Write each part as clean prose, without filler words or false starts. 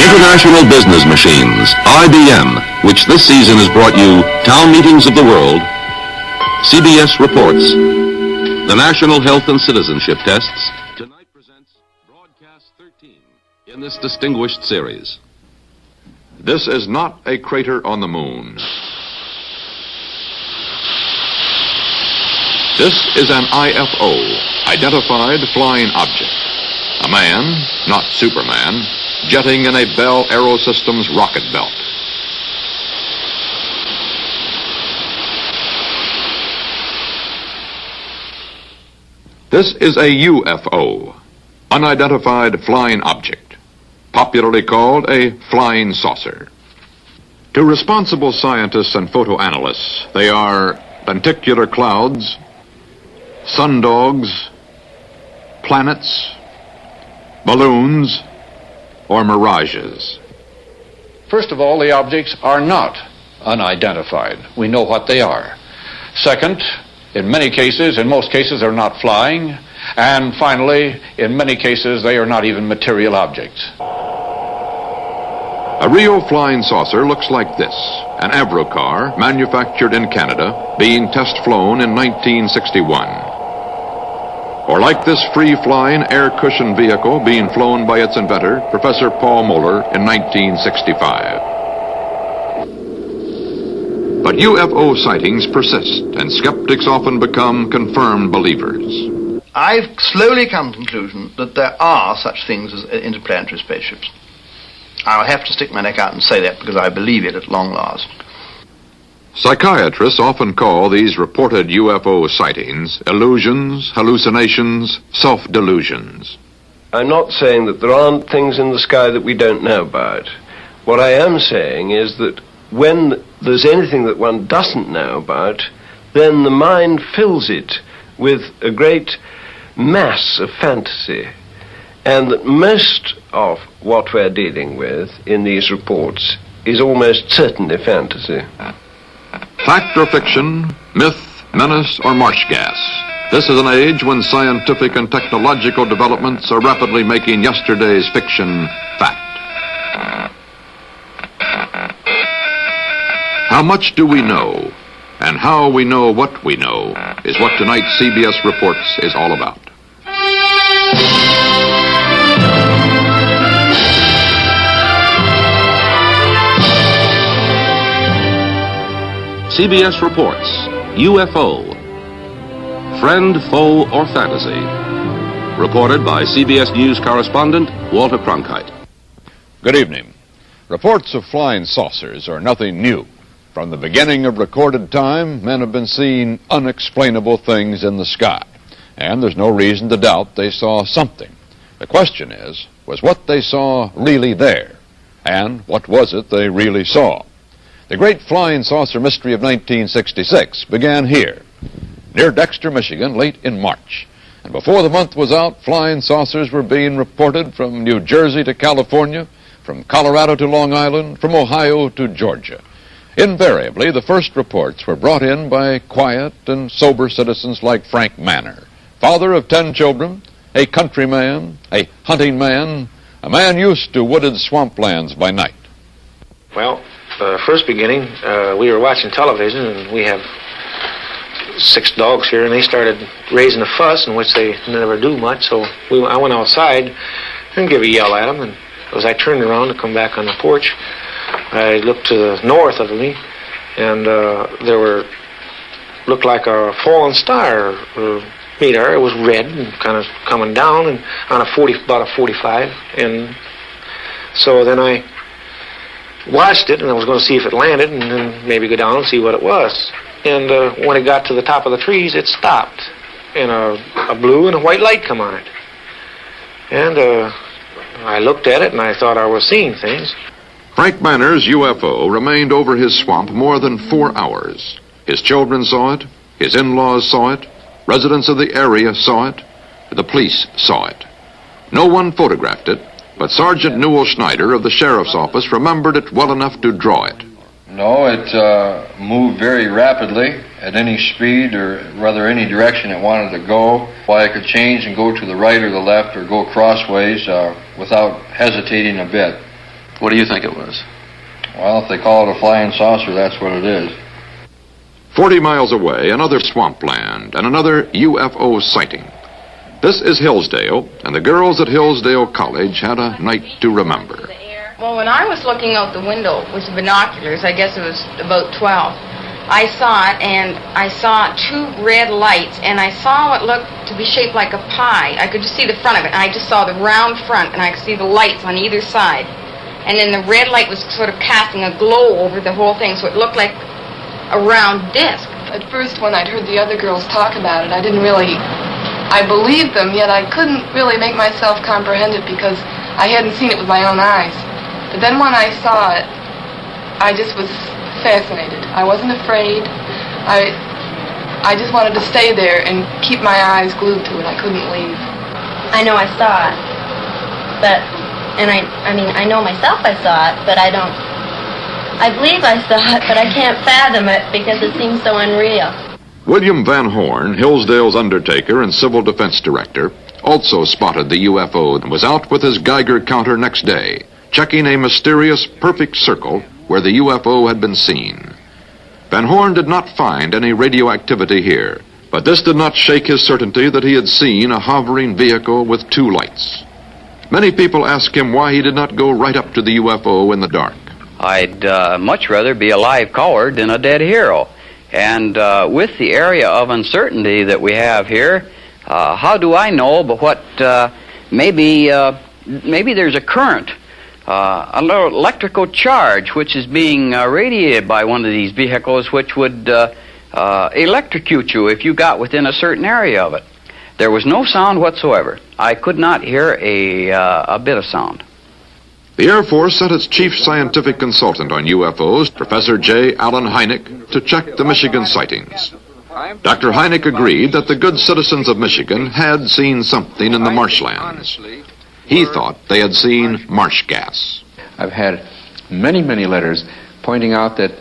International Business Machines, IBM, which this season has brought you Town Meetings of the World, CBS Reports, the National Health and Citizenship Tests, tonight presents Broadcast 13 in this distinguished series. This is not a crater on the moon. This is an IFO, Identified Flying Object. A man, not Superman, jetting in a Bell Aerosystems rocket belt. This is a UFO, Unidentified Flying Object, popularly called a flying saucer. To responsible scientists and photoanalysts, they are lenticular clouds, sundogs, planets, balloons, or mirages. First of all, the objects are not unidentified. We know what they are. Second, in many cases, in most cases, they're not flying. And finally, in many cases, they are not even material objects. A real flying saucer looks like this, an Avrocar manufactured in Canada, being test-flown in 1961. Or like this free-flying air-cushioned vehicle being flown by its inventor, Professor Paul Moeller, in 1965. But UFO sightings persist, and skeptics often become confirmed believers. I've slowly come to the conclusion that there are such things as interplanetary spaceships. I'll have to stick my neck out and say that because I believe it at long last. Psychiatrists often call these reported UFO sightings illusions, hallucinations, self-delusions. I'm not saying that there aren't things in the sky that we don't know about. What I am saying is that when there's anything that one doesn't know about, then the mind fills it with a great mass of fantasy. And that most of what we're dealing with in these reports is almost certainly fantasy. Fact or fiction, myth, menace, or marsh gas. This is an age when scientific and technological developments are rapidly making yesterday's fiction fact. How much do we know? And how we know what we know is what tonight's CBS Reports is all about. CBS Reports, UFO, Friend, Foe, or Fantasy. Reported by CBS News correspondent Walter Cronkite. Good evening. Reports of flying saucers are nothing new. From the beginning of recorded time, men have been seeing unexplainable things in the sky. And there's no reason to doubt they saw something. The question is, was what they saw really there? And what was it they really saw? The great flying saucer mystery of 1966 began here, near Dexter, Michigan, late in March. And before the month was out, flying saucers were being reported from New Jersey to California, from Colorado to Long Island, from Ohio to Georgia. Invariably, the first reports were brought in by quiet and sober citizens like Frank Manor, father of 10 children, a countryman, a hunting man, a man used to wooded swamplands by night. Well, first beginning, we were watching television, and we have 6 dogs here, and they started raising a fuss, in which they never do much, so I went outside and gave a yell at them, and as I turned around to come back on the porch, I looked to the north of me, and looked like a fallen star meteor. It was red and kind of coming down, and on about a 45, and so then I watched it, and I was going to see if it landed and then maybe go down and see what it was. And when it got to the top of the trees, it stopped, and a blue and a white light come on it. And I looked at it, and I thought I was seeing things. Frank Manor's UFO remained over his swamp more than 4 hours. His children saw it, his in-laws saw it, residents of the area saw it, the police saw it. No one photographed it, but Sergeant Newell Schneider of the Sheriff's Office remembered it well enough to draw it. No, it moved very rapidly at any speed, or rather any direction it wanted to go. Why, it could change and go to the right or the left or go crossways without hesitating a bit. What do you think it was? Well, if they call it a flying saucer, that's what it is. 40 miles away, another swampland and another UFO sighting. This is Hillsdale, and the girls at Hillsdale College had a night to remember. Well, when I was looking out the window with the binoculars, I guess it was about 12, I saw it, and I saw two red lights, and I saw what looked to be shaped like a pie. I could just see the front of it, and I just saw the round front, and I could see the lights on either side. And then the red light was sort of casting a glow over the whole thing, so it looked like a round disc. At first, when I'd heard the other girls talk about it, I believed them, yet I couldn't really make myself comprehend it because I hadn't seen it with my own eyes. But then when I saw it, I just was fascinated. I wasn't afraid. I just wanted to stay there and keep my eyes glued to it. I couldn't leave. I know I saw it, but, and I know myself I saw it, but I believe I saw it, but I can't fathom it because it seems so unreal. William Van Horn, Hillsdale's undertaker and civil defense director, also spotted the UFO and was out with his Geiger counter next day, checking a mysterious perfect circle where the UFO had been seen. Van Horn did not find any radioactivity here, but this did not shake his certainty that he had seen a hovering vehicle with two lights. Many people asked him why he did not go right up to the UFO in the dark. I'd much rather be a live coward than a dead hero. And with the area of uncertainty that we have here, how do I know but what maybe there's a current, a little electrical charge which is being radiated by one of these vehicles which would electrocute you if you got within a certain area of it. There was no sound whatsoever. I could not hear a bit of sound. The Air Force sent its chief scientific consultant on UFOs, Professor J. Allen Hynek, to check the Michigan sightings. Dr. Hynek agreed that the good citizens of Michigan had seen something in the marshlands. He thought they had seen marsh gas. I've had many, many letters pointing out that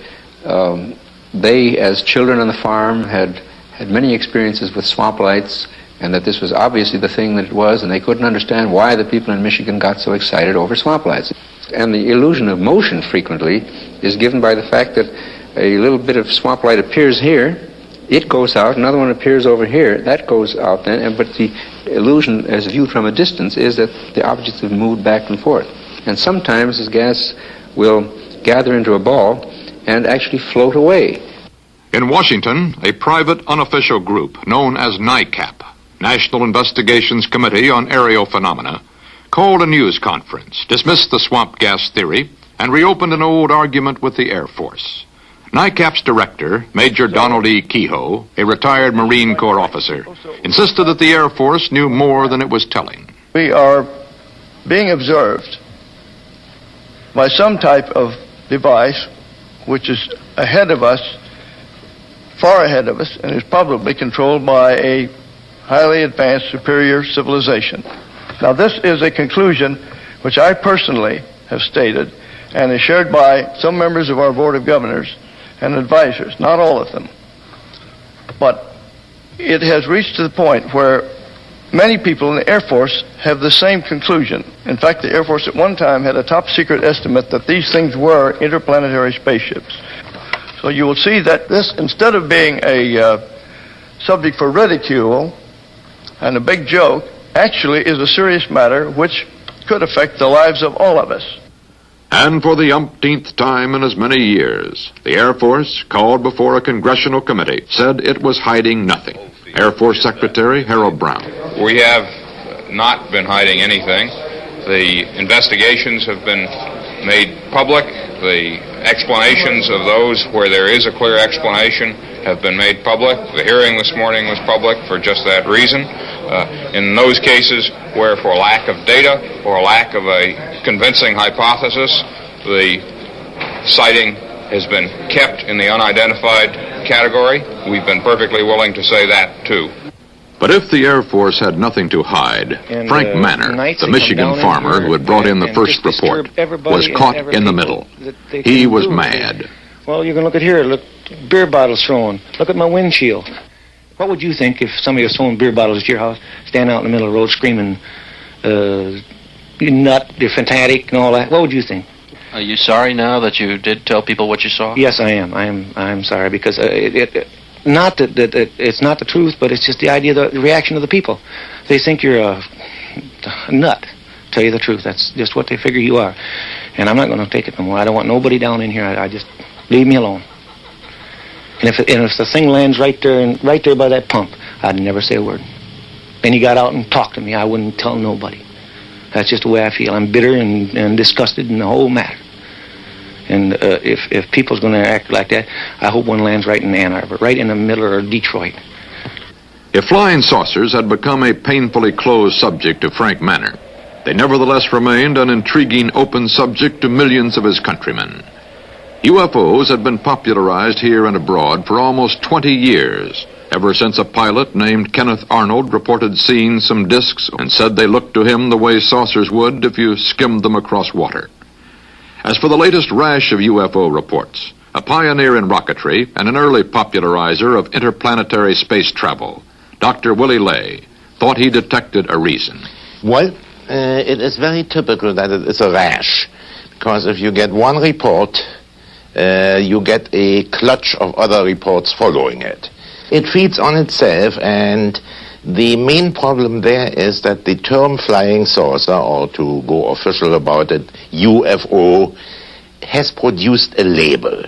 they, as children on the farm, had many experiences with swamp lights, and that this was obviously the thing that it was, and they couldn't understand why the people in Michigan got so excited over swamp lights. And the illusion of motion frequently is given by the fact that a little bit of swamp light appears here, it goes out, another one appears over here, that goes out then, but the illusion as viewed from a distance is that the objects have moved back and forth. And sometimes this gas will gather into a ball and actually float away. In Washington, a private unofficial group known as NICAP, National Investigations Committee on Aerial Phenomena, called a news conference, dismissed the swamp gas theory, and reopened an old argument with the Air Force. NICAP's director, Major Donald E. Kehoe, a retired Marine Corps officer, insisted that the Air Force knew more than it was telling. We are being observed by some type of device which is ahead of us, far ahead of us, and is probably controlled by a highly advanced superior civilization. Now, this is a conclusion which I personally have stated and is shared by some members of our Board of Governors and advisors, not all of them. But it has reached to the point where many people in the Air Force have the same conclusion. In fact, the Air Force at one time had a top secret estimate that these things were interplanetary spaceships. So you will see that this, instead of being a subject for ridicule and a big joke, actually is a serious matter which could affect the lives of all of us. And for the umpteenth time in as many years, the Air Force, called before a congressional committee, said it was hiding nothing. Air Force Secretary Harold Brown. We have not been hiding anything. The investigations have been made public. The explanations of those where there is a clear explanation have been made public. The hearing this morning was public for just that reason. In those cases where for lack of data or lack of a convincing hypothesis, the sighting has been kept in the unidentified category, we've been perfectly willing to say that too. But if the Air Force had nothing to hide, Frank Manor, the Michigan farmer who had brought in the first report, was caught in the middle. He was mad. Well, you can look at here. Look, beer bottles thrown. Look at my windshield. What would you think if somebody was throwing beer bottles at your house, standing out in the middle of the road screaming, you nut, you're fanatic, and all that? What would you think? Are you sorry now that you did tell people what you saw? Yes, I am. I'm sorry because not that it's not the truth, but it's just the idea, the reaction of the people. They think you're a nut. Tell you the truth, that's just what they figure you are, and I'm not going to take it no more. I don't want nobody down in here. I just leave me alone. And if the thing lands right there by that pump, I'd never say a word. And he got out and talked to me, I wouldn't tell nobody. That's just the way I feel. I'm bitter and disgusted in the whole matter. And if people's going to act like that, I hope one lands right in Ann Arbor, right in the middle of Detroit. If flying saucers had become a painfully closed subject to Frank Manor, they nevertheless remained an intriguing open subject to millions of his countrymen. UFOs had been popularized here and abroad for almost 20 years, ever since a pilot named Kenneth Arnold reported seeing some discs and said they looked to him the way saucers would if you skimmed them across water. As for the latest rash of UFO reports, a pioneer in rocketry and an early popularizer of interplanetary space travel, Dr. Willie Lay thought he detected a reason. Well, it is very typical that it is a rash, because if you get one report, you get a clutch of other reports following it. It feeds on itself, and the main problem there is that the term flying saucer, or to go official about it, UFO, has produced a label.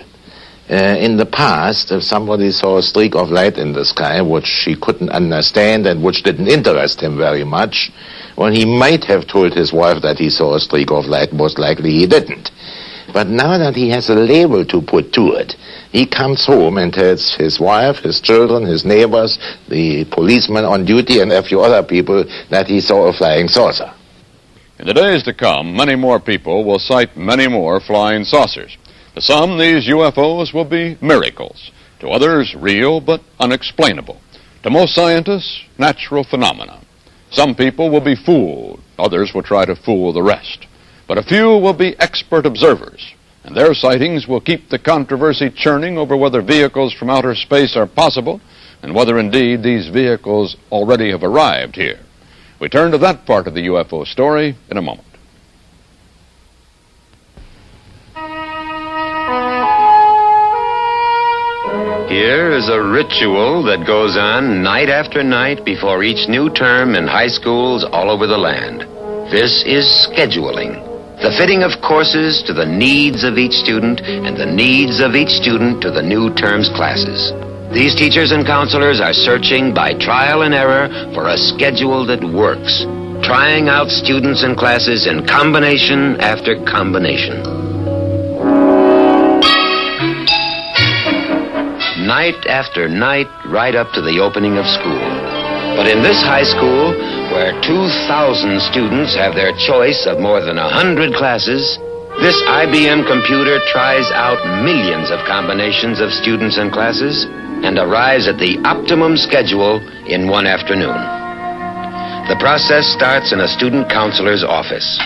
In the past, if somebody saw a streak of light in the sky, which he couldn't understand and which didn't interest him very much, well, he might have told his wife that he saw a streak of light. Most likely he didn't. But now that he has a label to put to it, he comes home and tells his wife, his children, his neighbors, the policeman on duty, and a few other people that he saw a flying saucer. In the days to come, many more people will cite many more flying saucers. To some, these UFOs will be miracles. To others, real but unexplainable. To most scientists, natural phenomena. Some people will be fooled. Others will try to fool the rest. But a few will be expert observers, and their sightings will keep the controversy churning over whether vehicles from outer space are possible and whether indeed these vehicles already have arrived here. We turn to that part of the UFO story in a moment. Here is a ritual that goes on night after night before each new term in high schools all over the land. This is scheduling. The fitting of courses to the needs of each student and the needs of each student to the new term's classes. These teachers and counselors are searching by trial and error for a schedule that works, trying out students and classes in combination after combination. Night after night, right up to the opening of school. But in this high school, where 2,000 students have their choice of more than 100 classes, this IBM computer tries out millions of combinations of students and classes and arrives at the optimum schedule in one afternoon. The process starts in a student counselor's office.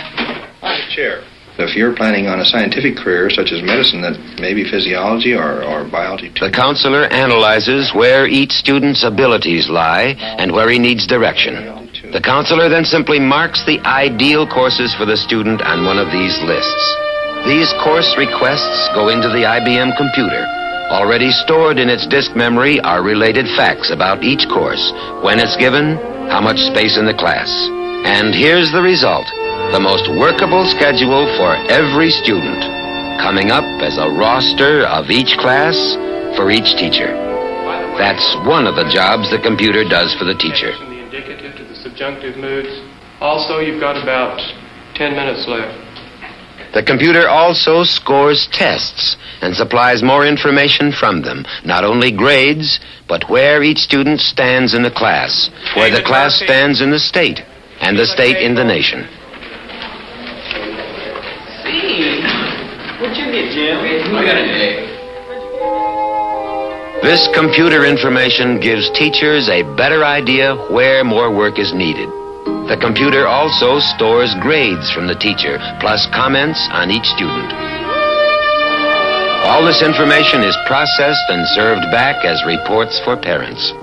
Hi, Chair. If you're planning on a scientific career such as medicine, that may be physiology or biology too. The counselor analyzes where each student's abilities lie and where he needs direction. The counselor then simply marks the ideal courses for the student on one of these lists. These course requests go into the IBM computer. Already stored in its disk memory are related facts about each course, when it's given, how much space in the class. And here's the result. The most workable schedule for every student, coming up as a roster of each class for each teacher. That's one of the jobs the computer does for the teacher. From the indicative to the subjunctive moods. Also, you've got about 10 minutes left. The computer also scores tests and supplies more information from them. Not only grades, but where each student stands in the class, where the class stands in the state, and the state in the nation. What'd you get, Jim? I got an A. This computer information gives teachers a better idea where more work is needed. The computer also stores grades from the teacher, plus comments on each student. All this information is processed and served back as reports for parents.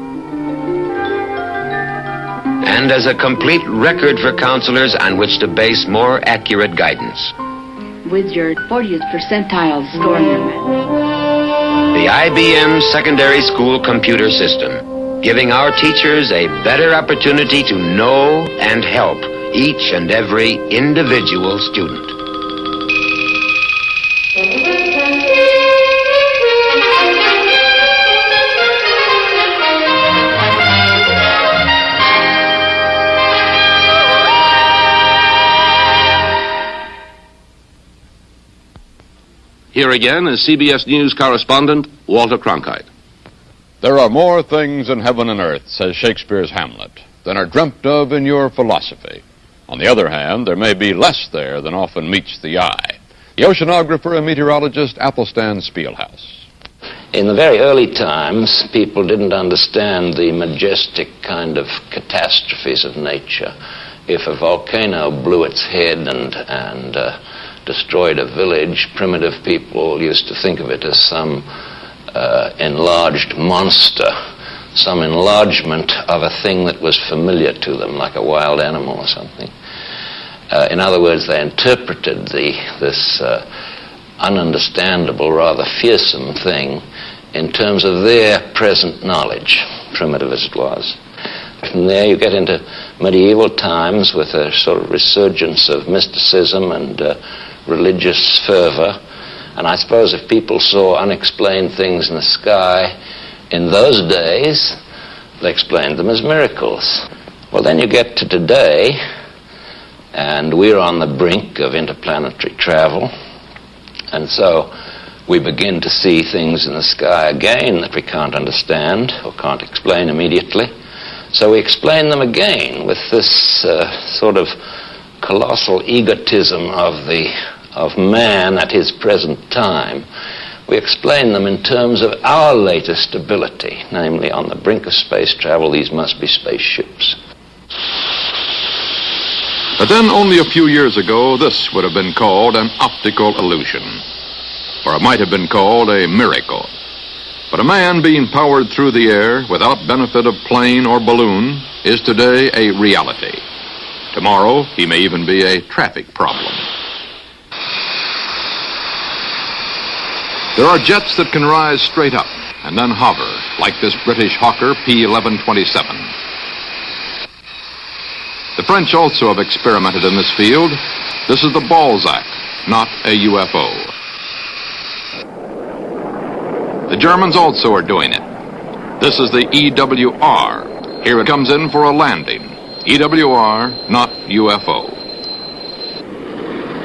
And as a complete record for counselors on which to base more accurate guidance. with your 40th percentile score number. The IBM Secondary School Computer System, giving our teachers a better opportunity to know and help each and every individual student. Here again is CBS News correspondent Walter Cronkite. There are more things in heaven and earth, says Shakespeare's Hamlet, than are dreamt of in your philosophy. On the other hand, there may be less there than often meets the eye. The oceanographer and meteorologist Athelstan Spielhaus. In the very early times, people didn't understand the majestic kind of catastrophes of nature. If a volcano blew its head and destroyed a village, primitive people used to think of it as some enlarged monster, some enlargement of a thing that was familiar to them, like a wild animal or something. In other words, they interpreted this ununderstandable, rather fearsome thing in terms of their present knowledge, primitive as it was. From there you get into medieval times with a sort of resurgence of mysticism and religious fervor. And I suppose if people saw unexplained things in the sky in those days, they explained them as miracles. Well, then you get to today, and we're on the brink of interplanetary travel. And so we begin to see things in the sky again that we can't understand or can't explain immediately. So we explain them again with this sort of colossal egotism of man at his present time. We explain them in terms of our latest ability, namely on the brink of space travel, these must be spaceships. But then only a few years ago, this would have been called an optical illusion, or it might have been called a miracle. But a man being powered through the air without benefit of plane or balloon is today a reality. Tomorrow, he may even be a traffic problem. There are jets that can rise straight up and then hover, like this British Hawker P-1127. The French also have experimented in this field. This is the Balzac, not a UFO. The Germans also are doing it. This is the EWR. Here it comes in for a landing. EWR, not UFO.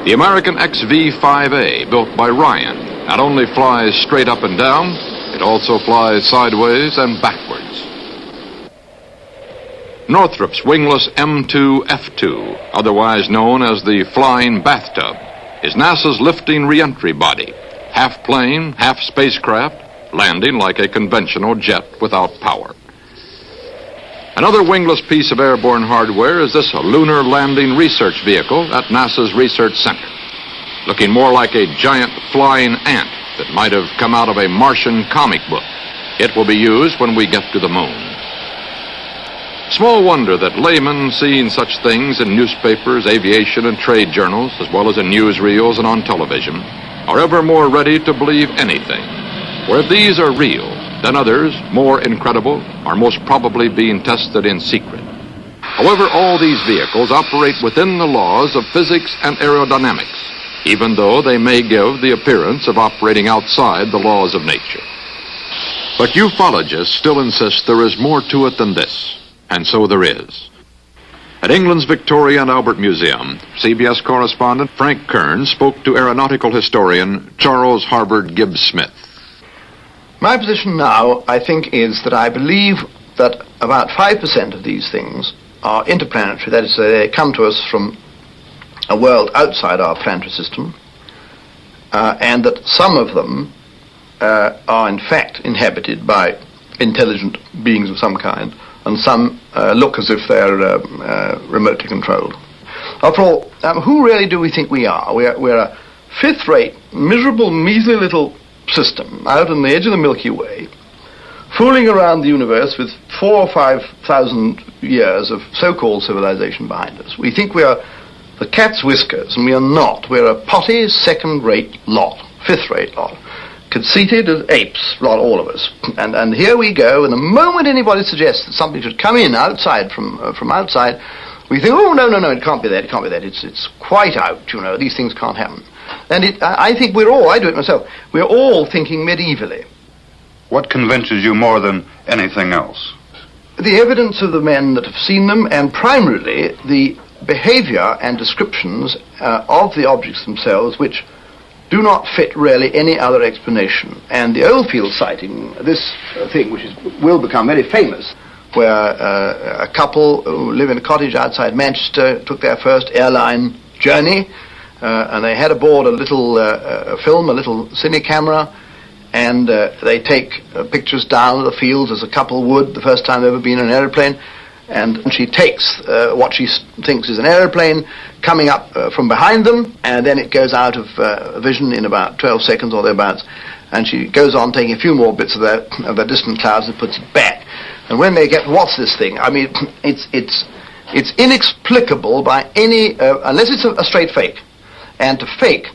The American XV-5A, built by Ryan, not only flies straight up and down, it also flies sideways and backwards. Northrop's wingless M2F2, otherwise known as the Flying Bathtub, is NASA's lifting re-entry body, half plane, half spacecraft, landing like a conventional jet without power. Another wingless piece of airborne hardware is this lunar landing research vehicle at NASA's Research Center, looking more like a giant flying ant that might have come out of a Martian comic book. It will be used when we get to the moon. Small wonder that laymen seeing such things in newspapers, aviation, and trade journals, as well as in newsreels and on television, are ever more ready to believe anything. For if these are real, then others, more incredible, are most probably being tested in secret. However, all these vehicles operate within the laws of physics and aerodynamics, even though they may give the appearance of operating outside the laws of nature. But ufologists still insist there is more to it than this, and so there is. At England's Victoria and Albert Museum, CBS correspondent Frank Kern spoke to aeronautical historian Charles Harbord Gibbs Smith. My position now, I think, is that I believe that about 5% of these things are interplanetary. That is, they come to us from a world outside our planetary system, and that some of them are in fact inhabited by intelligent beings of some kind, and some look as if they're remotely controlled. After all, who really do we think we are? We're a fifth-rate, miserable, measly little system out on the edge of the Milky Way, fooling around the universe with 4,000 or 5,000 years of so-called civilization behind us. We think we are the cat's whiskers, and we are not. We're a potty, second-rate lot, fifth-rate lot, conceited as apes, not all of us. And here we go, and the moment anybody suggests that something should come in outside from outside, we think, oh, no, it can't be that, it can't be that. It's quite out, you know, these things can't happen. And I think I do it myself, we're all thinking medievally. What convinces you more than anything else? The evidence of the men that have seen them, and primarily the behavior and descriptions of the objects themselves, which do not fit really any other explanation. And the Oldfield sighting, this thing which will become very famous, where a couple who live in a cottage outside Manchester took their first airline journey, and they had aboard a little film, a little cine camera, and they take pictures down of the fields as a couple would the first time they've ever been in an aeroplane, and she takes what she thinks is an aeroplane coming up from behind them, and then it goes out of vision in about 12 seconds or thereabouts, and she goes on taking a few more bits of the distant clouds and puts it back. And when they get, what's this thing? I mean, it's inexplicable by any, unless it's a straight fake. And to fake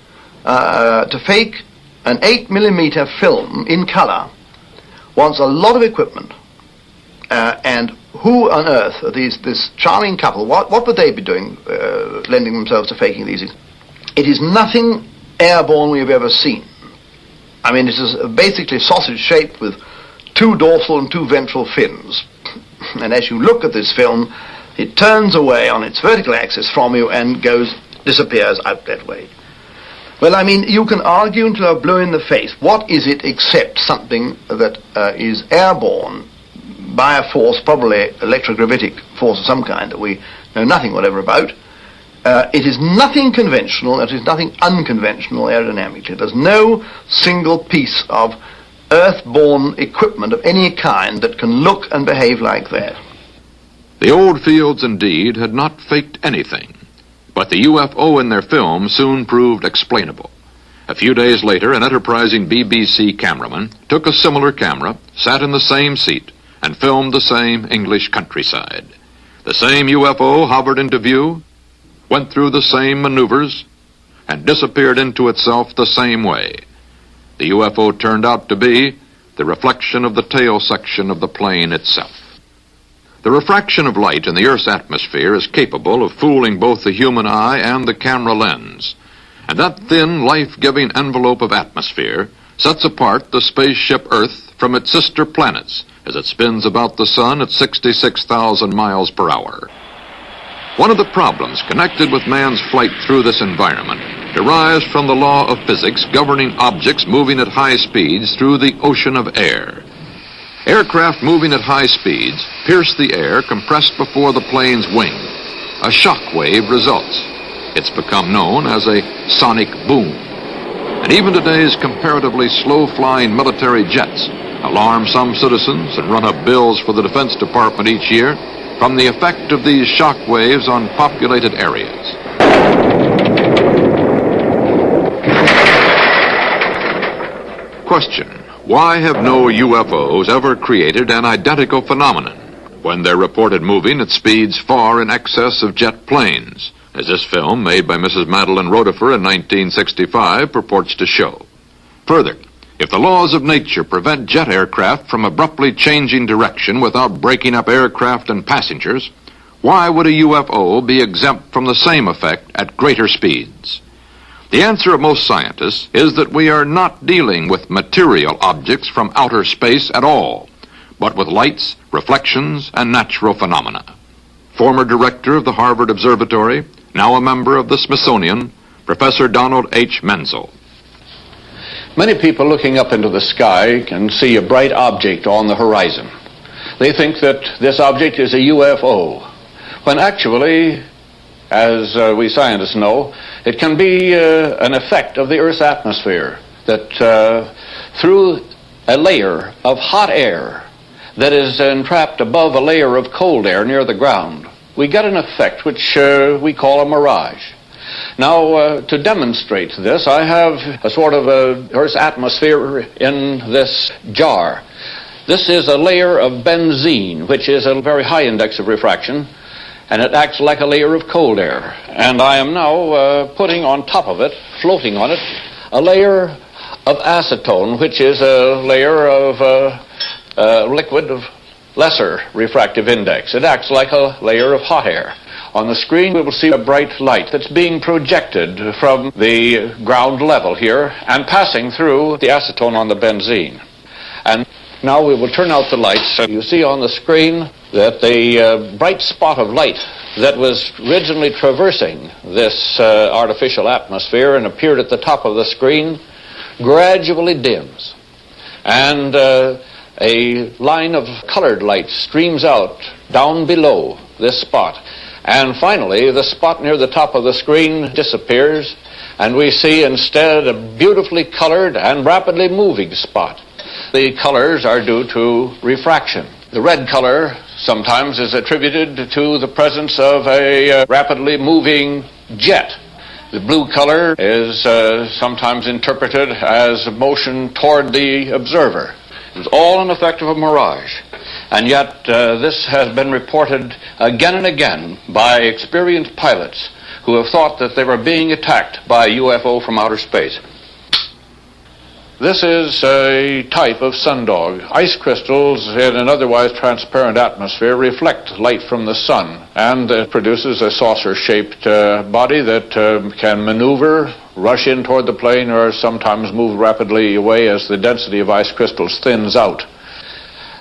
an 8mm film in color wants a lot of equipment. And who on earth are this charming couple? What would they be doing, lending themselves to faking these things? It is nothing airborne we've ever seen. I mean, it is basically sausage shaped with 2 dorsal and 2 ventral fins. And as you look at this film, it turns away on its vertical axis from you and disappears out that way. Well, I mean, you can argue until you're blue in the face. What is it except something that is airborne by a force, probably electrogravitic force of some kind that we know nothing whatever about? It is nothing conventional, it is nothing unconventional aerodynamically. There's no single piece of earth-borne equipment of any kind that can look and behave like that. The Oldfields, indeed, had not faked anything, but the UFO in their film soon proved explainable. A few days later, an enterprising BBC cameraman took a similar camera, sat in the same seat, and filmed the same English countryside. The same UFO hovered into view, went through the same maneuvers, and disappeared into itself the same way. The UFO turned out to be the reflection of the tail section of the plane itself. The refraction of light in the Earth's atmosphere is capable of fooling both the human eye and the camera lens, and that thin, life-giving envelope of atmosphere sets apart the spaceship Earth from its sister planets as it spins about the sun at 66,000 miles per hour. One of the problems connected with man's flight through this environment derives from the law of physics governing objects moving at high speeds through the ocean of air. Aircraft moving at high speeds pierce the air compressed before the plane's wing. A shock wave results. It's become known as a sonic boom. And even today's comparatively slow-flying military jets alarm some citizens and run up bills for the Defense Department each year from the effect of these shock waves on populated areas. Question: why have no UFOs ever created an identical phenomenon when they're reported moving at speeds far in excess of jet planes, as this film made by Mrs. Madeline Rotifer in 1965 purports to show? Further, if the laws of nature prevent jet aircraft from abruptly changing direction without breaking up aircraft and passengers, why would a UFO be exempt from the same effect at greater speeds? The answer of most scientists is that we are not dealing with material objects from outer space at all, but with lights, reflections, and natural phenomena. Former director of the Harvard Observatory, now a member of the Smithsonian, Professor Donald H. Menzel. Many people looking up into the sky can see a bright object on the horizon. They think that this object is a UFO, when actually, as we scientists know, it can be an effect of the Earth's atmosphere, that through a layer of hot air that is entrapped above a layer of cold air near the ground, we get an effect which we call a mirage. Now, to demonstrate this, I have a sort of Earth's atmosphere in this jar. This is a layer of benzene, which is a very high index of refraction, and it acts like a layer of cold air. And I am now putting on top of it, floating on it, a layer of acetone, which is a layer of liquid of lesser refractive index. It acts like a layer of hot air. On the screen, we will see a bright light that's being projected from the ground level here and passing through the acetone on the benzene. And now we will turn out the lights. So you see on the screen that the bright spot of light that was originally traversing this artificial atmosphere and appeared at the top of the screen gradually dims. And a line of colored light streams out down below this spot. And finally, the spot near the top of the screen disappears, and we see instead a beautifully colored and rapidly moving spot. The colors are due to refraction. The red color sometimes is attributed to the presence of a rapidly moving jet. The blue color is sometimes interpreted as motion toward the observer. It's all an effect of a mirage. And yet this has been reported again and again by experienced pilots who have thought that they were being attacked by a UFO from outer space. This is a type of sundog. Ice crystals in an otherwise transparent atmosphere reflect light from the sun, and it produces a saucer-shaped body that can maneuver, rush in toward the plane, or sometimes move rapidly away as the density of ice crystals thins out.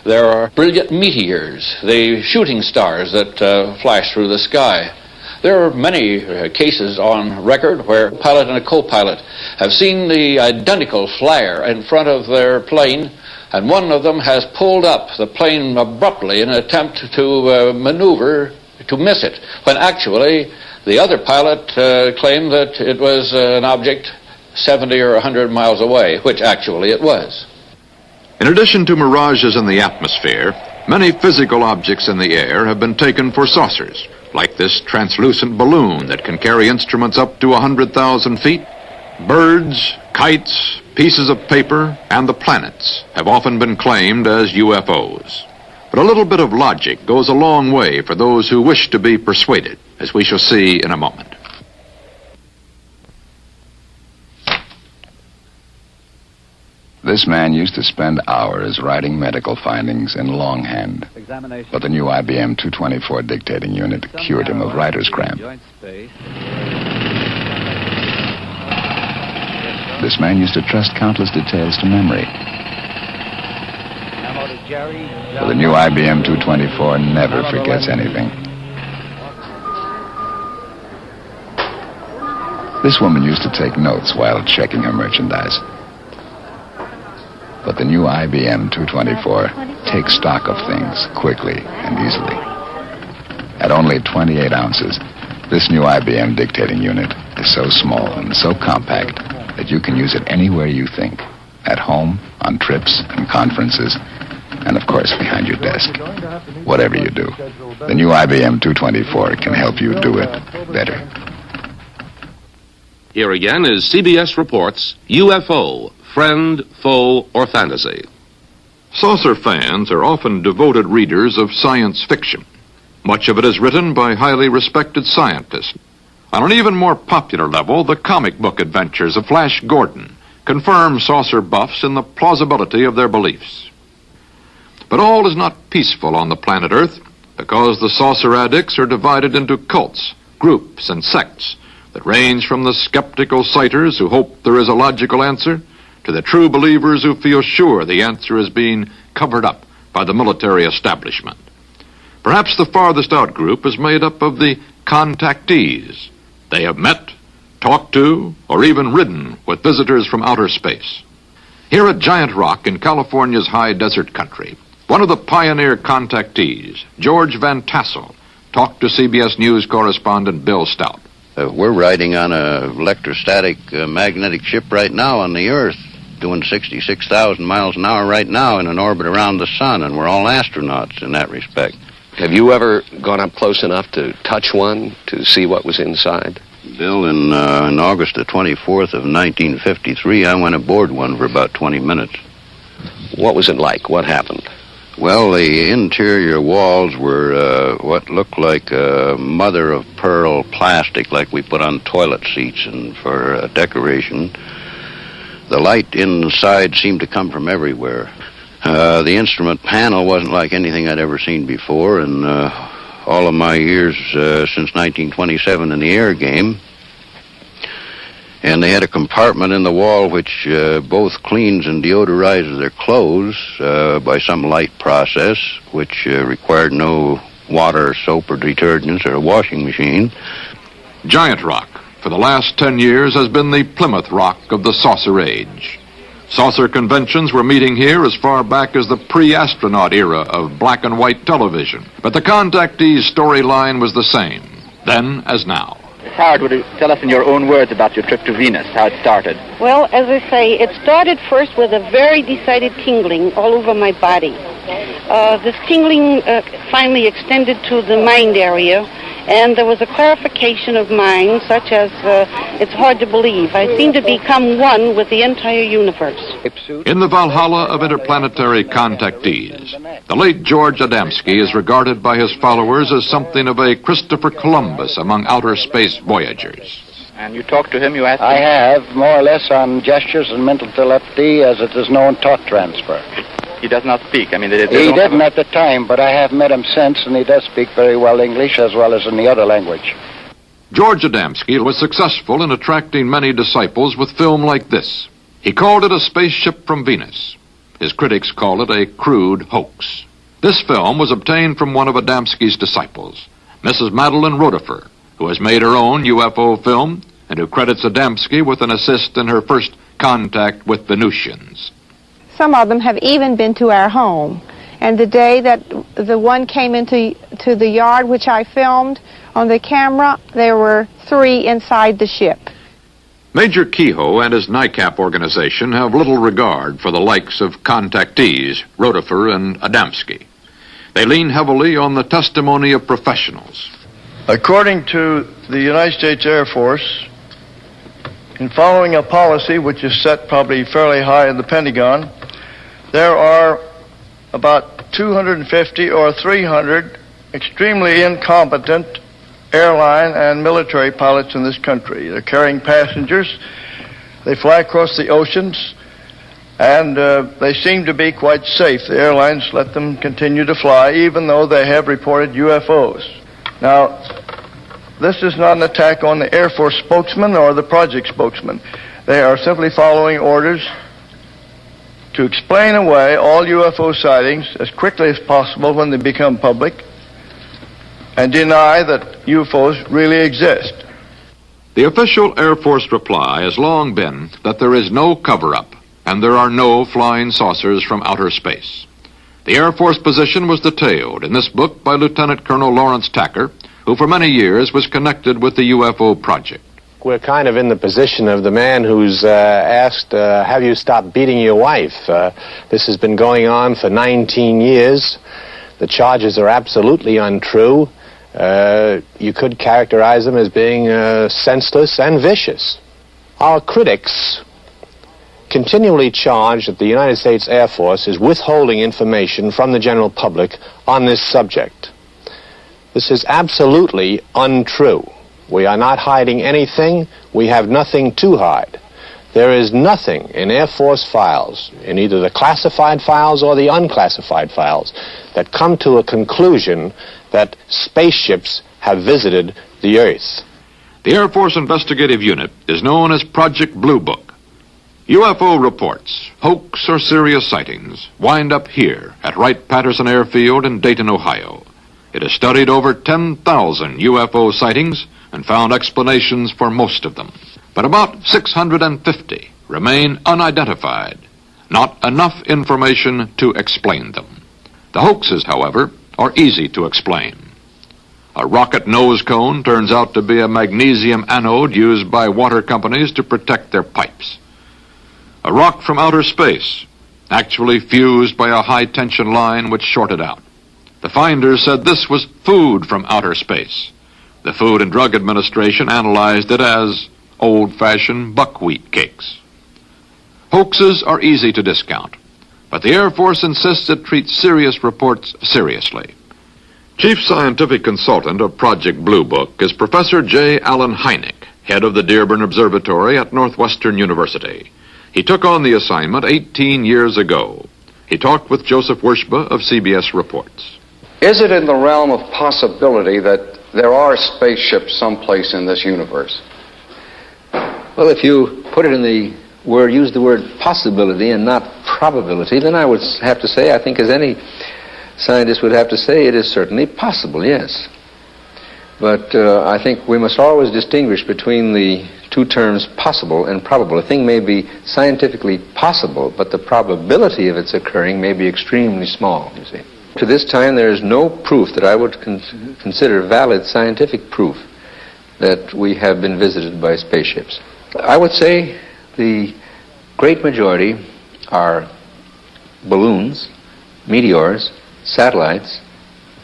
There are brilliant meteors, the shooting stars that flash through the sky. There are many cases on record where a pilot and a co-pilot have seen the identical flare in front of their plane, and one of them has pulled up the plane abruptly in an attempt to maneuver to miss it, when actually the other pilot claimed that it was an object 70 or 100 miles away, which actually it was. In addition to mirages in the atmosphere, many physical objects in the air have been taken for saucers, like this translucent balloon that can carry instruments up to 100,000 feet. Birds, kites, pieces of paper, and the planets have often been claimed as UFOs. But a little bit of logic goes a long way for those who wish to be persuaded, as we shall see in a moment. This man used to spend hours writing medical findings in longhand, but the new IBM 224 dictating unit cured him of writer's cramp. This man used to trust countless details to memory, but the new IBM 224 never forgets anything. This woman used to take notes while checking her merchandise. But the new IBM 224 takes stock of things quickly and easily. At only 28 ounces, this new IBM dictating unit is so small and so compact that you can use it anywhere you think. At home, on trips and conferences, and of course behind your desk. Whatever you do, the new IBM 224 can help you do it better. Here again is CBS Reports UFO. Friend, foe, or fantasy. Saucer fans are often devoted readers of science fiction. Much of it is written by highly respected scientists. On an even more popular level, the comic book adventures of Flash Gordon confirm saucer buffs in the plausibility of their beliefs. But all is not peaceful on the planet Earth, because the saucer addicts are divided into cults, groups, and sects that range from the skeptical sighters who hope there is a logical answer to the true believers who feel sure the answer is being covered up by the military establishment. Perhaps the farthest out group is made up of the contactees. They have met, talked to, or even ridden with visitors from outer space. Here at Giant Rock in California's high desert country, one of the pioneer contactees, George Van Tassel, talked to CBS News correspondent Bill Stout. We're riding on a electrostatic magnetic ship right now on the Earth, doing 66,000 miles an hour right now in an orbit around the sun, and we're all astronauts in that respect. Have you ever gone up close enough to touch one to see what was inside? Bill, in August the 24th of 1953, I went aboard one for about 20 minutes. What was it like? What happened? Well, the interior walls were what looked like mother of pearl plastic, like we put on toilet seats and for decoration. The light inside seemed to come from everywhere. The instrument panel wasn't like anything I'd ever seen before, and all of my years since 1927 in the air game. And they had a compartment in the wall which both cleans and deodorizes their clothes by some light process, which required no water, soap, or detergents, or a washing machine. Giant Rock, for the last 10 years, has been the Plymouth Rock of the saucer age. Saucer conventions were meeting here as far back as the pre-astronaut era of black and white television. But the contactees' storyline was the same, then as now. Howard, would you tell us in your own words about your trip to Venus, how it started? Well, as I say, it started first with a very decided tingling all over my body. This tingling finally extended to the mind area, and there was a clarification of mind, such as, it's hard to believe. I seem to become one with the entire universe. In the Valhalla of interplanetary contactees, the late George Adamski is regarded by his followers as something of a Christopher Columbus among outer space voyagers. And you talked to him, you asked him? I have, more or less on gestures and mental telepathy, as it is known, thought transfer. He does not speak. I mean, they he didn't at the time, but I have met him since, and he does speak very well English as well as any other language. George Adamski was successful in attracting many disciples with film like this. He called it a spaceship from Venus. His critics call it a crude hoax. This film was obtained from one of Adamski's disciples, Mrs. Madeline Rotifer, who has made her own UFO film and who credits Adamski with an assist in her first contact with Venusians. Some of them have even been to our home. And the day that the one came into the yard, which I filmed on the camera, there were 3 inside the ship. Major Kehoe and his NICAP organization have little regard for the likes of contactees, Rotifer and Adamski. They lean heavily on the testimony of professionals. According to the United States Air Force, in following a policy which is set probably fairly high in the Pentagon, there are about 250 or 300 extremely incompetent airline and military pilots in this country. They're carrying passengers. They fly across the oceans, and they seem to be quite safe. The airlines let them continue to fly, even though they have reported UFOs. Now, this is not an attack on the Air Force spokesman or the project spokesman. They are simply following orders to explain away all UFO sightings as quickly as possible when they become public and deny that UFOs really exist. The official Air Force reply has long been that there is no cover-up and there are no flying saucers from outer space. The Air Force position was detailed in this book by Lieutenant Colonel Lawrence Tacker, who for many years was connected with the UFO project. We're kind of in the position of the man who's asked, have you stopped beating your wife? This has been going on for 19 years. The charges are absolutely untrue. You could characterize them as being senseless and vicious. Our critics continually charge that the United States Air Force is withholding information from the general public on this subject. This is absolutely untrue. We are not hiding anything. We have nothing to hide. There is nothing in Air Force files, in either the classified files or the unclassified files, that come to a conclusion that spaceships have visited the Earth. The Air Force Investigative Unit is known as Project Blue Book. UFO reports, hoax or serious sightings, wind up here at Wright-Patterson Airfield in Dayton, Ohio. It has studied over 10,000 UFO sightings and found explanations for most of them. But about 650 remain unidentified. Not enough information to explain them. The hoaxes, however, are easy to explain. A rocket nose cone turns out to be a magnesium anode used by water companies to protect their pipes. A rock from outer space, actually fused by a high-tension line which shorted out. The finders said this was food from outer space. The Food and Drug Administration analyzed it as old-fashioned buckwheat cakes. Hoaxes are easy to discount. But the Air Force insists it treats serious reports seriously. Chief Scientific Consultant of Project Blue Book is Professor J. Allen Hynek, head of the Dearborn Observatory at Northwestern University. He took on the assignment 18 years ago. He talked with Joseph Wershba of CBS Reports. Is it in the realm of possibility that there are spaceships someplace in this universe? Well, if you put it in the word, use the word possibility and not probability, then I would have to say, I think as any scientist would have to say, it is certainly possible, yes. But I think we must always distinguish between the two terms possible and probable. A thing may be scientifically possible, but the probability of its occurring may be extremely small, you see. To this time, there is no proof that I would consider valid scientific proof that we have been visited by spaceships. I would say the great majority are balloons, meteors, satellites,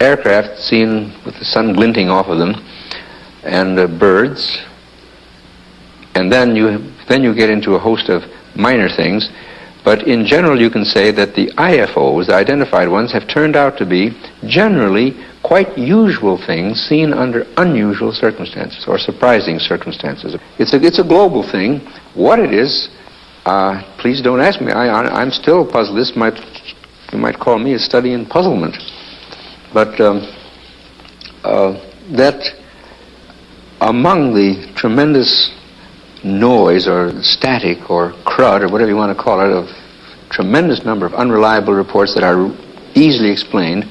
aircraft seen with the sun glinting off of them, and birds. And then you get into a host of minor things. But in general, you can say that the IFOs, the identified ones, have turned out to be generally quite usual things seen under unusual circumstances or surprising circumstances. It's a global thing. What it is, please don't ask me. I'm still puzzled. You might call me a study in puzzlement. But that among the tremendous noise or static or crud or whatever you want to call it of tremendous number of unreliable reports that are easily explained,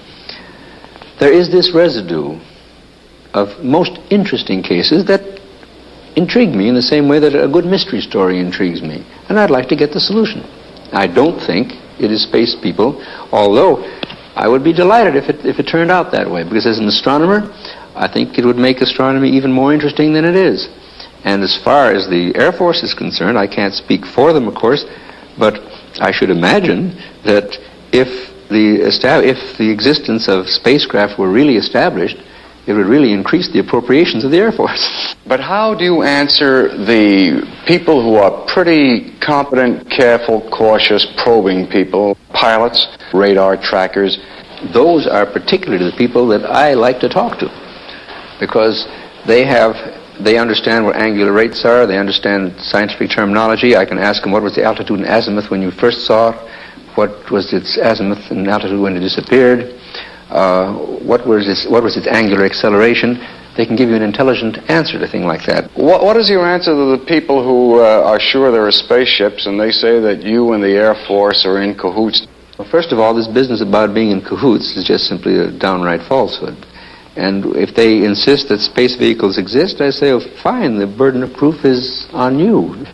there is this residue of most interesting cases that intrigue me in the same way that a good mystery story intrigues me, and I'd like to get the solution. I don't think it is space people, although I would be delighted if it turned out that way, because as an astronomer, I think it would make astronomy even more interesting than it is. And as far as the Air Force is concerned, I can't speak for them, of course, but I should imagine that if the existence of spacecraft were really established, it would really increase the appropriations of the Air Force. But how do you answer the people who are pretty competent, careful, cautious, probing people, pilots, radar trackers? Those are particularly the people that I like to talk to, because they understand what angular rates are, they understand scientific terminology. I can ask them what was the altitude and azimuth when you first saw it, what was its azimuth and altitude when it disappeared, what was its angular acceleration. They can give you an intelligent answer to a thing like that. What is your answer to the people who are sure there are spaceships and they say that you and the Air Force are in cahoots? Well, first of all, this business about being in cahoots is just simply a downright falsehood. And if they insist that space vehicles exist, I say, oh, fine, the burden of proof is on you.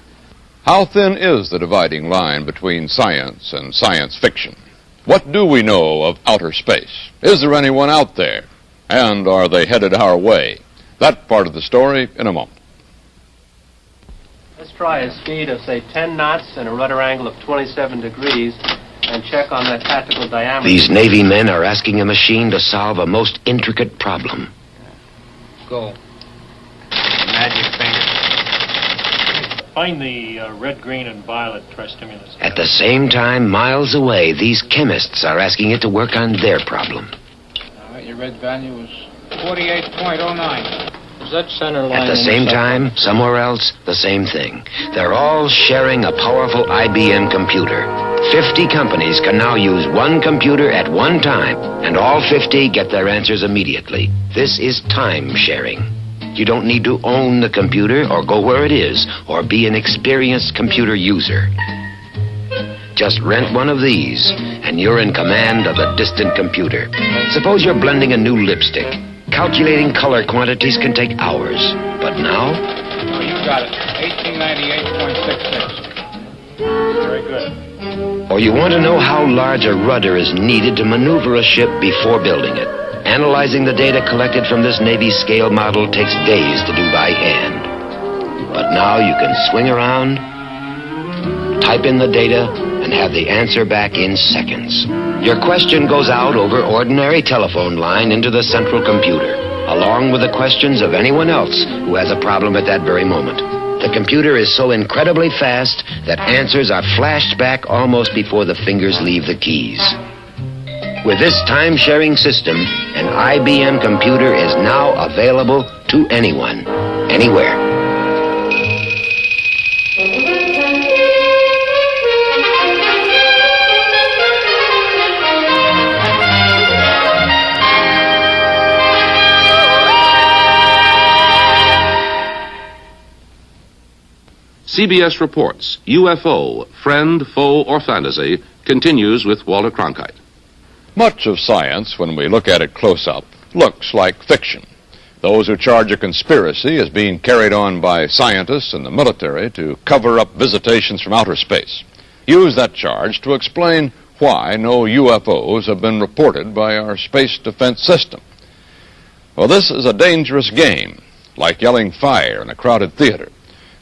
How thin is the dividing line between science and science fiction? What do we know of outer space? Is there anyone out there? And are they headed our way? That part of the story in a moment. Let's try a speed of, say, 10 knots and a rudder angle of 27 degrees and check on that tactical diameter. These Navy men are asking a machine to solve a most intricate problem. Go. Magic finger. Find the red, green, and violet stress stimulus. At the same time, miles away, these chemists are asking it to work on their problem. All right, your red value is 48.09. Is that center line? At the same time, somewhere else, the same thing. They're all sharing a powerful IBM computer. 50 companies can now use one computer at one time, and all 50 get their answers immediately. This is time sharing. You don't need to own the computer or go where it is or be an experienced computer user. Just rent one of these, and you're in command of the distant computer. Suppose you're blending a new lipstick. Calculating color quantities can take hours. But now? Oh, you got it. 1898.66. Very good. Or you want to know how large a rudder is needed to maneuver a ship before building it. Analyzing the data collected from this Navy scale model takes days to do by hand. But now you can swing around, type in the data, and have the answer back in seconds. Your question goes out over ordinary telephone line into the central computer, along with the questions of anyone else who has a problem at that very moment. The computer is so incredibly fast that answers are flashed back almost before the fingers leave the keys. With this time-sharing system, an IBM computer is now available to anyone, anywhere. CBS Reports, UFO, Friend, Foe, or Fantasy, continues with Walter Cronkite. Much of science, when we look at it close up, looks like fiction. Those who charge a conspiracy as being carried on by scientists and the military to cover up visitations from outer space use that charge to explain why no UFOs have been reported by our space defense system. Well, this is a dangerous game, like yelling fire in a crowded theater.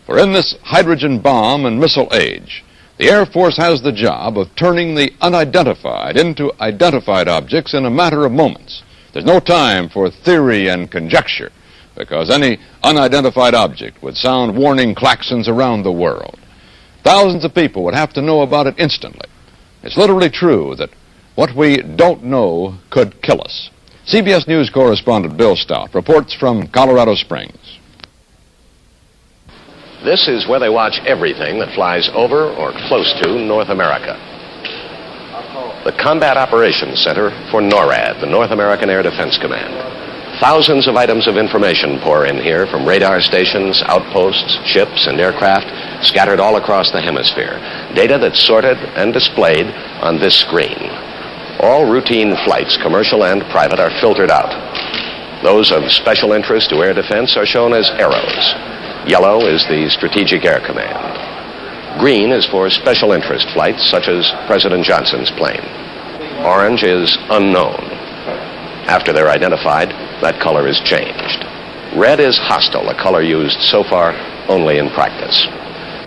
For in this hydrogen bomb and missile age, the Air Force has the job of turning the unidentified into identified objects in a matter of moments. There's no time for theory and conjecture, because any unidentified object would sound warning klaxons around the world. Thousands of people would have to know about it instantly. It's literally true that what we don't know could kill us. CBS News correspondent Bill Stout reports from Colorado Springs. This is where they watch everything that flies over or close to North America. The Combat Operations Center for NORAD, the North American Air Defense Command. Thousands of items of information pour in here from radar stations, outposts, ships, and aircraft scattered all across the hemisphere. Data that's sorted and displayed on this screen. All routine flights, commercial and private, are filtered out. Those of special interest to air defense are shown as arrows. Yellow is the Strategic Air Command. Green is for special interest flights, such as President Johnson's plane. Orange is unknown. After they're identified, that color is changed. Red is hostile, a color used so far only in practice.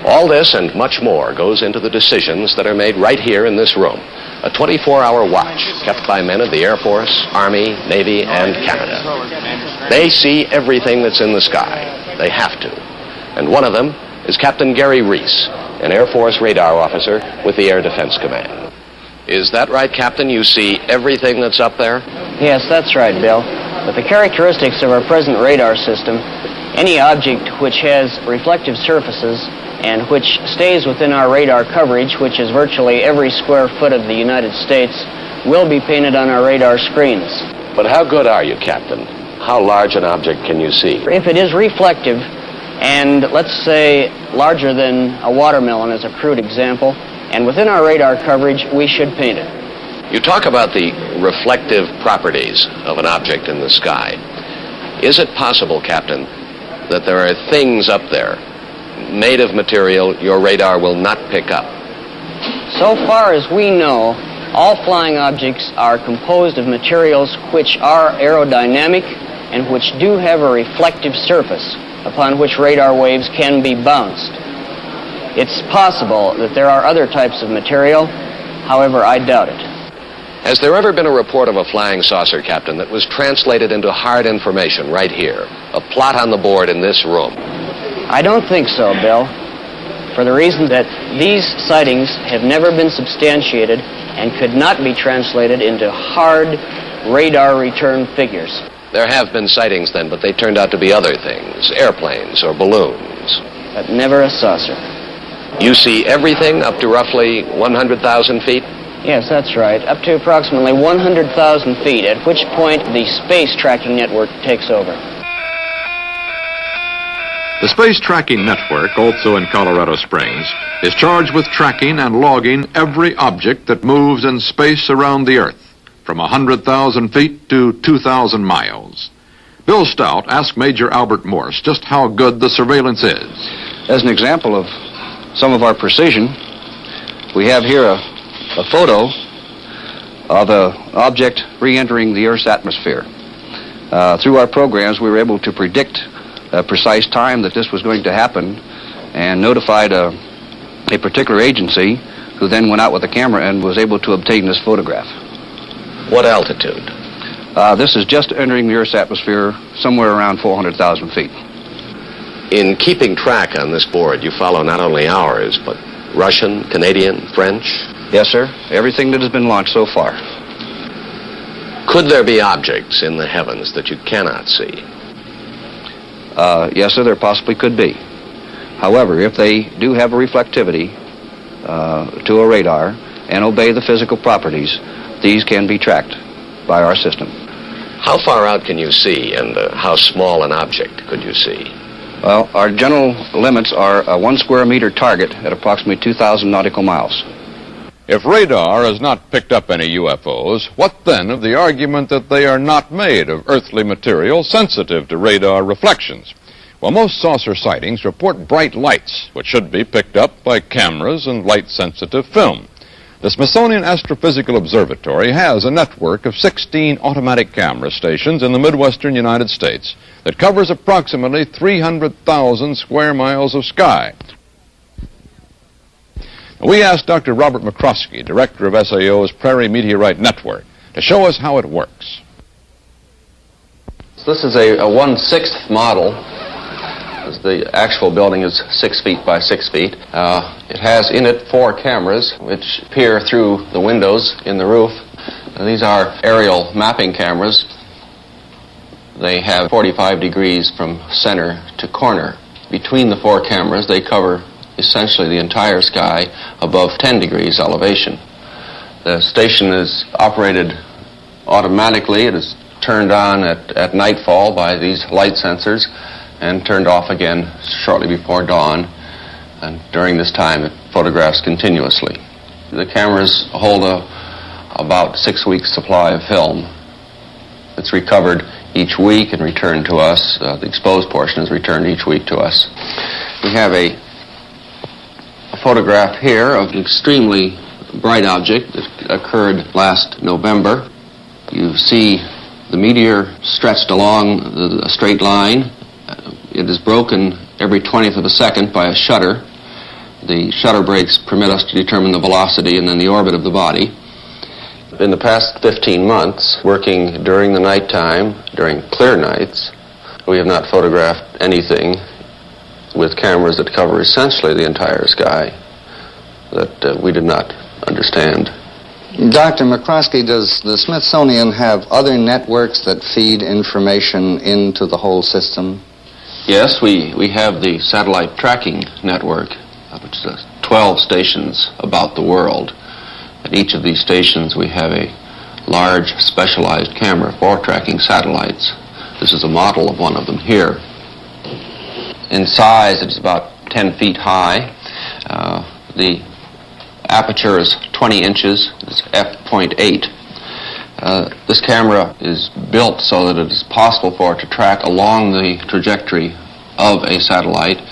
All this and much more goes into the decisions that are made right here in this room. A 24-hour watch kept by men of the Air Force, Army, Navy, and Canada. They see everything that's in the sky. They have to. And one of them is Captain Gary Reese, an Air Force radar officer with the Air Defense Command. Is that right, Captain? You see everything that's up there? Yes, that's right, Bill. With the characteristics of our present radar system, any object which has reflective surfaces and which stays within our radar coverage, which is virtually every square foot of the United States, will be painted on our radar screens. But how good are you, Captain? How large an object can you see? If it is reflective, and let's say larger than a watermelon as a crude example, and within our radar coverage, we should paint it. You talk about the reflective properties of an object in the sky. Is it possible, Captain, that there are things up there made of material your radar will not pick up? So far as we know, all flying objects are composed of materials which are aerodynamic and which do have a reflective surface upon which radar waves can be bounced. It's possible that there are other types of material, however, I doubt it. Has there ever been a report of a flying saucer, Captain, that was translated into hard information right here, a plot on the board in this room? I don't think so, Bill, for the reason that these sightings have never been substantiated and could not be translated into hard radar return figures. There have been sightings then, but they turned out to be other things, airplanes or balloons. But never a saucer. You see everything up to roughly 100,000 feet? Yes, that's right, up to approximately 100,000 feet, at which point the space tracking network takes over. The Space Tracking Network, also in Colorado Springs, is charged with tracking and logging every object that moves in space around the Earth, from 100,000 feet to 2,000 miles. Bill Stout asked Major Albert Morse just how good the surveillance is. As an example of some of our precision, we have here a photo of an object re-entering the Earth's atmosphere. Through our programs, we were able to predict a precise time that this was going to happen and notified a particular agency who then went out with a camera and was able to obtain this photograph. What altitude? This is just entering the Earth's atmosphere somewhere around 400,000 feet. In keeping track on this board, you follow not only ours, but Russian, Canadian, French? Yes, sir. Everything that has been launched so far. Could there be objects in the heavens that you cannot see? Yes, sir, there possibly could be. However, if they do have a reflectivity to a radar and obey the physical properties, these can be tracked by our system. How far out can you see, and how small an object could you see? Well, our general limits are a 1 square meter target at approximately 2,000 nautical miles. If radar has not picked up any UFOs, what then of the argument that they are not made of earthly material sensitive to radar reflections? Well, most saucer sightings report bright lights, which should be picked up by cameras and light-sensitive film. The Smithsonian Astrophysical Observatory has a network of 16 automatic camera stations in the Midwestern United States that covers approximately 300,000 square miles of sky. We asked Dr. Robert McCroskey, director of SAO's Prairie Meteorite Network, to show us how it works. This is a 1/6 model. The actual building is 6 feet by 6 feet. It has in it 4 cameras which peer through the windows in the roof. These are aerial mapping cameras. They have 45 degrees from center to corner. Between the 4 cameras, they cover essentially the entire sky above 10 degrees elevation. The station is operated automatically. It is turned on at nightfall by these light sensors and turned off again shortly before dawn. And during this time, it photographs continuously. The cameras hold about 6 weeks' supply of film. It's recovered each week and returned to us. The exposed portion is returned each week to us. We have a photograph here of an extremely bright object that occurred last November. You see the meteor stretched along a straight line. It is broken every 20th of a second by a shutter. The shutter breaks permit us to determine the velocity and then the orbit of the body. In the past 15 months, working during the nighttime, during clear nights, we have not photographed anything with cameras that cover essentially the entire sky that we did not understand. Dr. McCroskey, does the Smithsonian have other networks that feed information into the whole system? Yes, we have the satellite tracking network, which is 12 stations about the world. At each of these stations we have a large specialized camera for tracking satellites. This is a model of one of them here. In size, it's about 10 feet high. The aperture is 20 inches. It's f.8. This camera is built so that it is possible for it to track along the trajectory of a satellite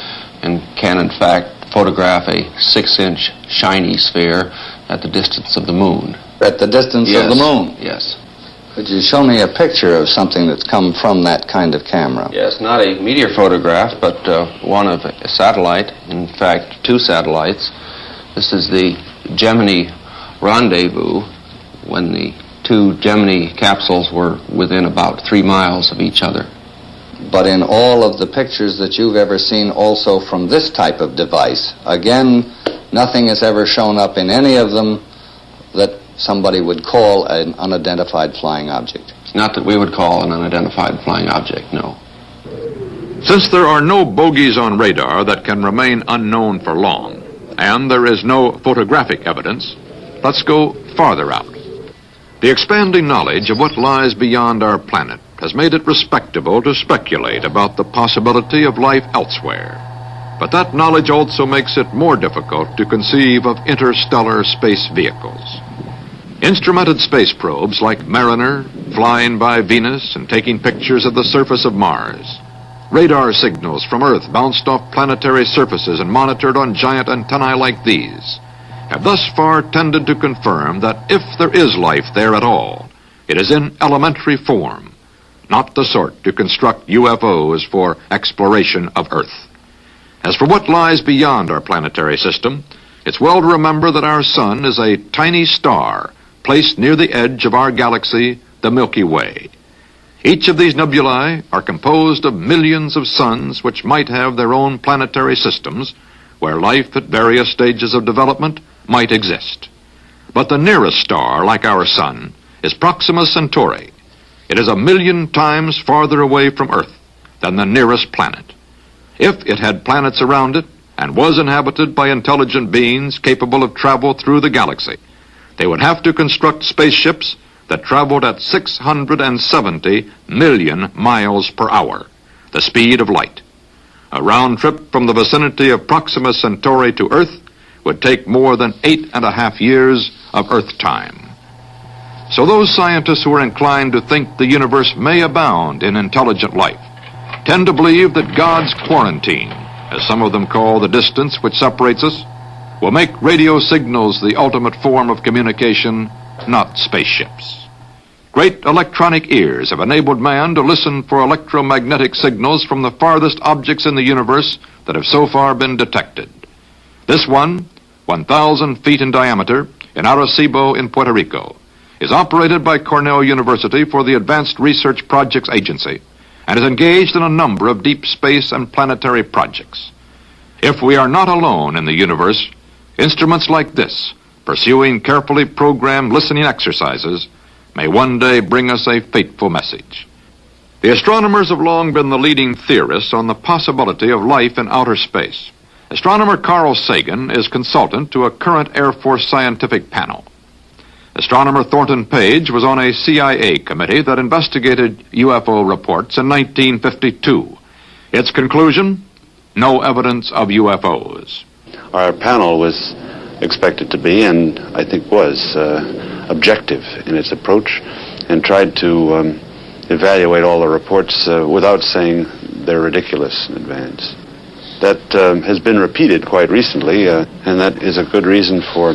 and can, in fact, photograph a 6-inch shiny sphere at the distance of the moon. At the distance of the moon? Yes. Could you show me a picture of something that's come from that kind of camera? Yes, not a meteor photograph, but one of a satellite, in fact, 2 satellites. This is the Gemini rendezvous when the 2 Gemini capsules were within about 3 miles of each other. But in all of the pictures that you've ever seen also from this type of device, again, nothing has ever shown up in any of them that somebody would call an unidentified flying object. Not that we would call an unidentified flying object, no. Since there are no bogies on radar that can remain unknown for long, and there is no photographic evidence, let's go farther out. The expanding knowledge of what lies beyond our planet has made it respectable to speculate about the possibility of life elsewhere. But that knowledge also makes it more difficult to conceive of interstellar space vehicles. Instrumented space probes like Mariner, flying by Venus and taking pictures of the surface of Mars. Radar signals from Earth bounced off planetary surfaces and monitored on giant antennae like these have thus far tended to confirm that if there is life there at all, it is in elementary form, not the sort to construct UFOs for exploration of Earth. As for what lies beyond our planetary system, it's well to remember that our sun is a tiny star placed near the edge of our galaxy, the Milky Way. Each of these nebulae are composed of millions of suns which might have their own planetary systems where life at various stages of development might exist. But the nearest star, like our sun, is Proxima Centauri. It is 1,000,000 times farther away from Earth than the nearest planet. If it had planets around it and was inhabited by intelligent beings capable of travel through the galaxy, they would have to construct spaceships that traveled at 670 million miles per hour, the speed of light. A round trip from the vicinity of Proxima Centauri to Earth would take more than 8.5 years of Earth time. So those scientists who are inclined to think the universe may abound in intelligent life tend to believe that God's quarantine, as some of them call the distance which separates us, will make radio signals the ultimate form of communication, not spaceships. Great electronic ears have enabled man to listen for electromagnetic signals from the farthest objects in the universe that have so far been detected. This one, 1,000 feet in diameter, in Arecibo in Puerto Rico, is operated by Cornell University for the Advanced Research Projects Agency and is engaged in a number of deep space and planetary projects. If we are not alone in the universe, instruments like this, pursuing carefully programmed listening exercises, may one day bring us a fateful message. The astronomers have long been the leading theorists on the possibility of life in outer space. Astronomer Carl Sagan is consultant to a current Air Force scientific panel. Astronomer Thornton Page was on a CIA committee that investigated UFO reports in 1952. Its conclusion? No evidence of UFOs. Our panel was expected to be, and I think was, objective in its approach, and tried to evaluate all the reports without saying they're ridiculous in advance. That has been repeated quite recently, and that is a good reason for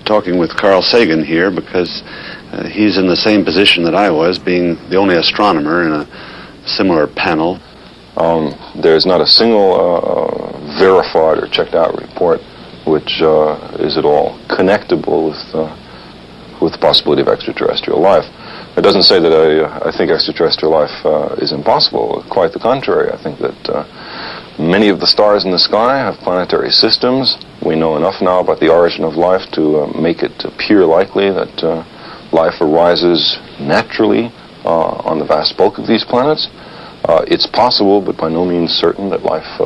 talking with Carl Sagan here, because he's in the same position that I was, being the only astronomer in a similar panel. There's not a single verified or checked out report which is at all connectable with the possibility of extraterrestrial life. It doesn't say that I think extraterrestrial life is impossible. Quite the contrary. I think that many of the stars in the sky have planetary systems. We know enough now about the origin of life to make it appear likely that life arises naturally on the vast bulk of these planets. It's possible, but by no means certain, that life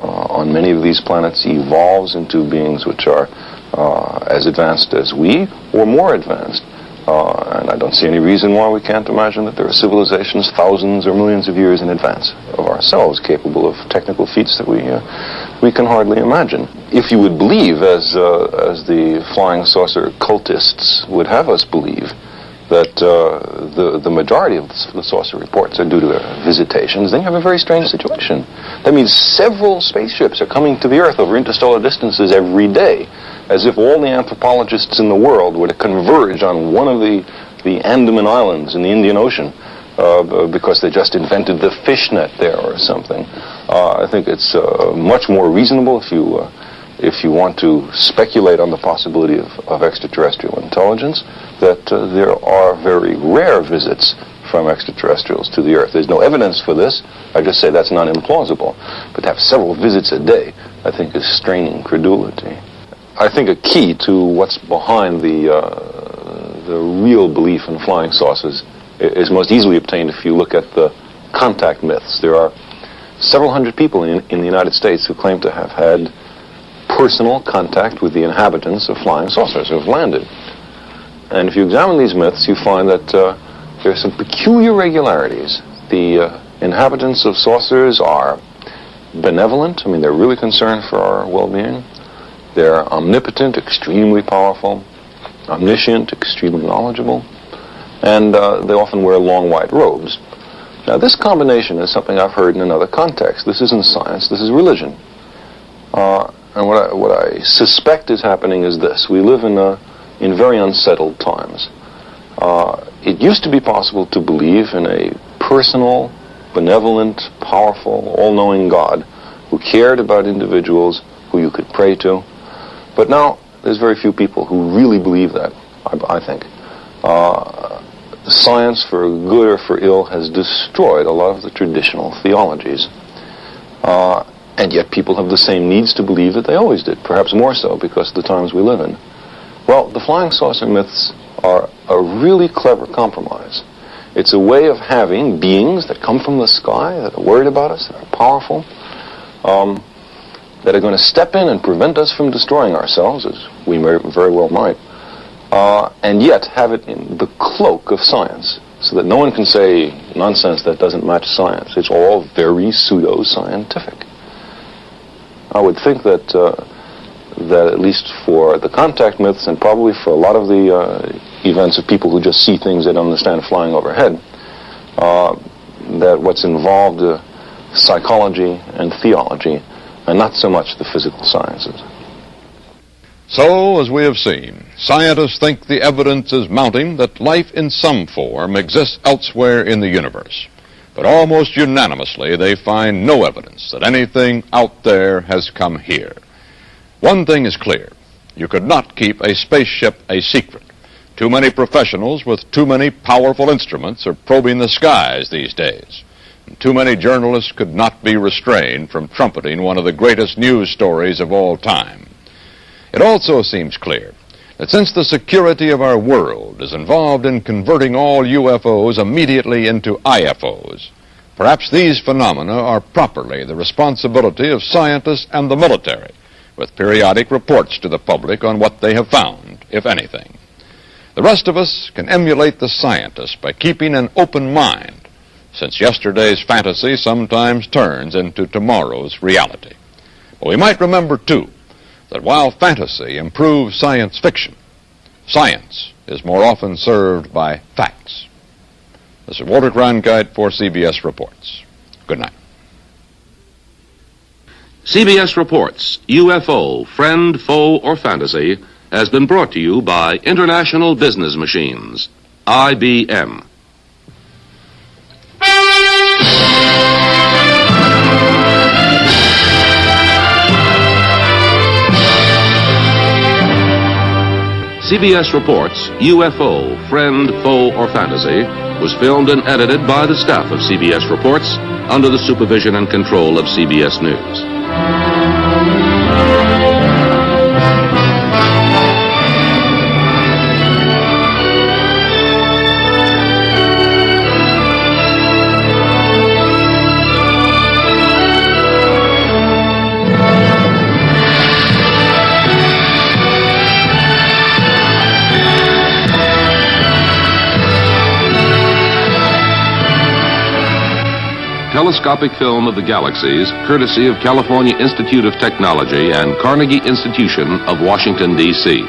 on many of these planets evolves into beings which are as advanced as we, or more advanced. And I don't see any reason why we can't imagine that there are civilizations thousands or millions of years in advance of ourselves capable of technical feats that we can hardly imagine. If you would believe, as the flying saucer cultists would have us believe, that the majority of the saucer reports are due to their visitations, then you have a very strange situation. That means several spaceships are coming to the Earth over interstellar distances every day, as if all the anthropologists in the world were to converge on one of the Andaman Islands in the Indian Ocean because they just invented the fishnet there or something. I think it's much more reasonable if you want to speculate on the possibility of extraterrestrial intelligence, that there are very rare visits from extraterrestrials to the Earth. There's no evidence for this. I just say that's not implausible. But to have several visits a day, I think, is straining credulity. I think a key to what's behind the real belief in flying saucers is most easily obtained if you look at the contact myths. There are several hundred people in the United States who claim to have had personal contact with the inhabitants of flying saucers who have landed. And if you examine these myths, you find that there are some peculiar regularities. The inhabitants of saucers are benevolent. I mean, they're really concerned for our well-being. They're omnipotent, extremely powerful, omniscient, extremely knowledgeable, and they often wear long white robes. Now, this combination is something I've heard in another context. This isn't science, this is religion. And what I suspect is happening is this. We live in very unsettled times. It used to be possible to believe in a personal, benevolent, powerful, all-knowing God who cared about individuals who you could pray to. But now, there's very few people who really believe that, I think. science, for good or for ill, has destroyed a lot of the traditional theologies. And yet people have the same needs to believe that they always did, perhaps more so because of the times we live in. Well, the flying saucer myths are a really clever compromise. It's a way of having beings that come from the sky, that are worried about us, that are powerful, that are going to step in and prevent us from destroying ourselves, as we very well might, and yet have it in the cloak of science, so that no one can say, nonsense, that doesn't match science. It's all very pseudo-scientific. I would think that that at least for the contact myths, and probably for a lot of the events of people who just see things they don't understand flying overhead, that what's involved psychology and theology, and not so much the physical sciences. So, as we have seen, scientists think the evidence is mounting that life in some form exists elsewhere in the universe. But almost unanimously, they find no evidence that anything out there has come here. One thing is clear. You could not keep a spaceship a secret. Too many professionals with too many powerful instruments are probing the skies these days. And too many journalists could not be restrained from trumpeting one of the greatest news stories of all time. It also seems clear that since the security of our world is involved in converting all UFOs immediately into IFOs, perhaps these phenomena are properly the responsibility of scientists and the military, with periodic reports to the public on what they have found, if anything. The rest of us can emulate the scientists by keeping an open mind, since yesterday's fantasy sometimes turns into tomorrow's reality. But we might remember, too, that while fantasy improves science fiction, science is more often served by facts. This is Walter Cronkite for CBS Reports. Good night. CBS Reports, UFO, Friend, Foe, or Fantasy, has been brought to you by International Business Machines, IBM. CBS Reports, UFO, Friend, Foe, or Fantasy, was filmed and edited by the staff of CBS Reports under the supervision and control of CBS News. Telescopic film of the galaxies, courtesy of California Institute of Technology and Carnegie Institution of Washington, D.C.